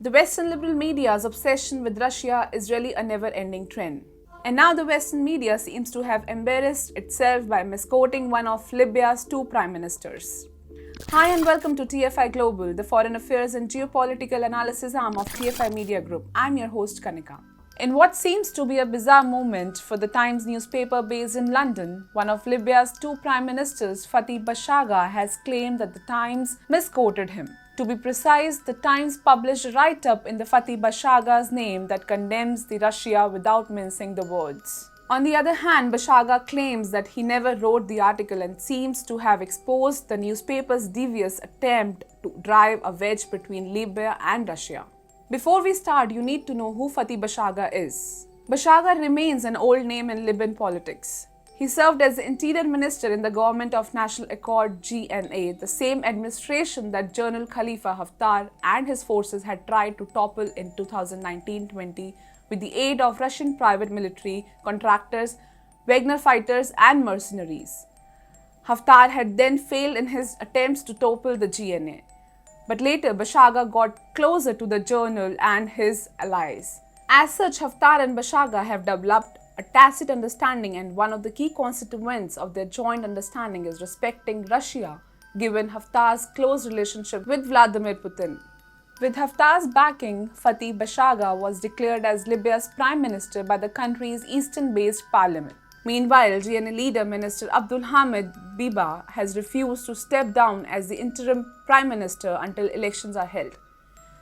The Western liberal media's obsession with Russia is really a never-ending trend. And now the Western media seems to have embarrassed itself by misquoting one of Libya's two prime ministers. Hi and welcome to TFI Global, the foreign affairs and geopolitical analysis arm of TFI Media Group. I'm your host Kanika. In what seems to be a bizarre moment for the Times newspaper based in London, one of Libya's two prime ministers, Fathi Bashagha, has claimed that the Times misquoted him. To be precise, the Times published a write-up in the Fathi Bashagha's name that condemns the Russia without mincing the words. On the other hand, Bashagha claims that he never wrote the article and seems to have exposed the newspaper's devious attempt to drive a wedge between Libya and Russia. Before we start, you need to know who Fathi Bashagha is. Bashagha remains an old name in Libyan politics. He served as the Interior Minister in the Government of National Accord (GNA), the same administration that General Khalifa Haftar and his forces had tried to topple in 2019-20 with the aid of Russian private military contractors, Wagner fighters and mercenaries. Haftar had then failed in his attempts to topple the GNA. But later, Bashagha got closer to the general and his allies. As such, Haftar and Bashagha have developed a tacit understanding, and one of the key constituents of their joint understanding is respecting Russia, given Haftar's close relationship with Vladimir Putin. With Haftar's backing, Fathi Bashagha was declared as Libya's prime minister by the country's eastern-based parliament. Meanwhile, GNA leader Minister Abdul Hamid Biba has refused to step down as the interim prime minister until elections are held.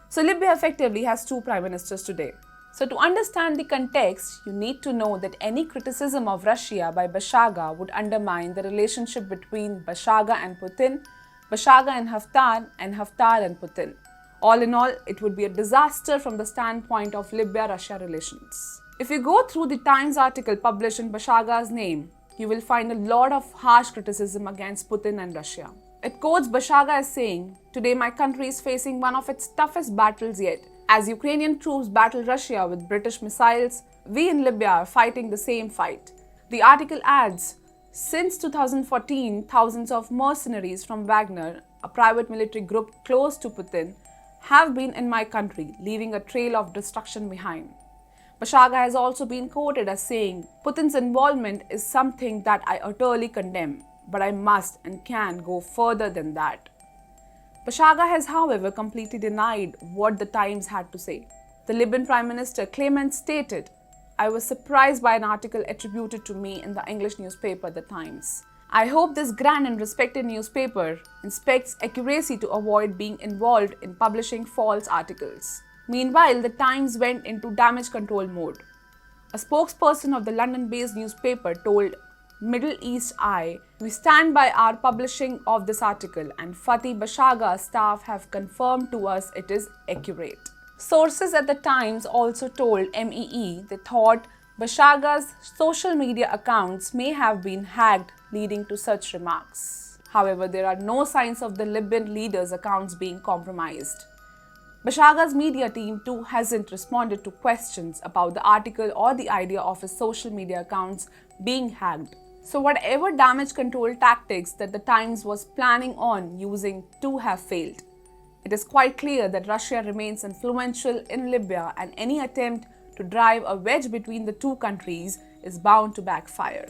So Libya effectively has two prime ministers today. So to understand the context, you need to know that any criticism of Russia by Bashagha would undermine the relationship between Bashagha and Putin, Bashagha and Haftar and Putin. All in all, it would be a disaster from the standpoint of Libya-Russia relations. If you go through the Times article published in Bashagha's name, you will find a lot of harsh criticism against Putin and Russia. It quotes Bashagha as saying, "Today my country is facing one of its toughest battles yet. As Ukrainian troops battle Russia with British missiles, we in Libya are fighting the same fight." The article adds, "Since 2014, thousands of mercenaries from Wagner, a private military group close to Putin, have been in my country, leaving a trail of destruction behind." Bashagha has also been quoted as saying, "Putin's involvement is something that I utterly condemn, but I must and can go further than that." Bashagha has, however, completely denied what the Times had to say. The Libyan Prime Minister Clement stated, "I was surprised by an article attributed to me in the English newspaper The Times. I hope this grand and respected newspaper inspects accuracy to avoid being involved in publishing false articles." Meanwhile, the Times went into damage control mode. A spokesperson of the London-based newspaper told Middle East Eye, "We stand by our publishing of this article, and Fathi Bashagha's staff have confirmed to us it is accurate." Sources at the Times also told MEE they thought Bashagha's social media accounts may have been hacked, leading to such remarks. However, there are no signs of the Libyan leaders' accounts being compromised. Bashagha's media team too hasn't responded to questions about the article or the idea of his social media accounts being hacked. So whatever damage control tactics that the Times was planning on using too have failed. It is quite clear that Russia remains influential in Libya, and any attempt to drive a wedge between the two countries is bound to backfire.